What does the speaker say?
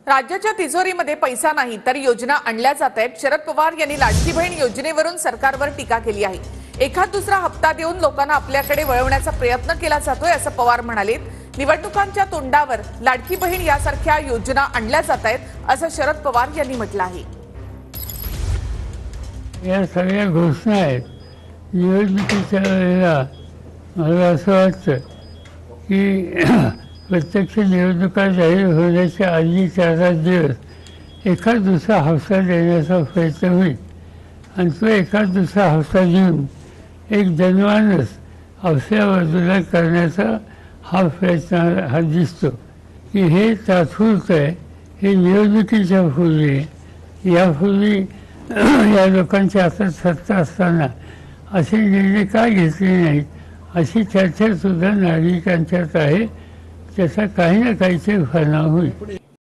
राज्याच्या तिजोरीमध्ये पैसा नाही तर योजना आणल्या जात आहेत। शरद पवार यांनी लाडकी बहीण योजनेवरून सरकारवर टीका केली आहे। एखाद दुसरा हप्ता देऊन लोकांना आपल्याकडे वळवण्याचा प्रयत्न केला जातोय असं पवार म्हणाले। निवडणुकांच्या तोंडावर लाडकी बहीण यासारख्या योजना आणल्या जात आहेत असं शरद पवार यांनी म्हटलं आहे। या सगळ्या घोषणा आहेत। निवडणुकीच्या वेळेला मला असं वाटतं की प्रत्यक्ष निवडणुका जाहीर होण्याच्या आधी 4-5 दिवस एखाद दुसरा हफ्ता देण्याचा प्रयत्न होईल आणि तो एखाद दुसरा हफ्ता देऊन एक जनमानस आपल्या बाजूला करण्याचा हा प्रयत्न हा दिसतो की हे तात्पुरतं आहे। हे निवडणुकीच्या पूर्वी यापूर्वी या लोकांच्या हातात सत्ता असताना असे निर्णय का घेतले नाहीत अशी चर्चासुद्धा नागरिकांच्यात आहे। त्याचा काही ना काहीतरी परिणाम होईल।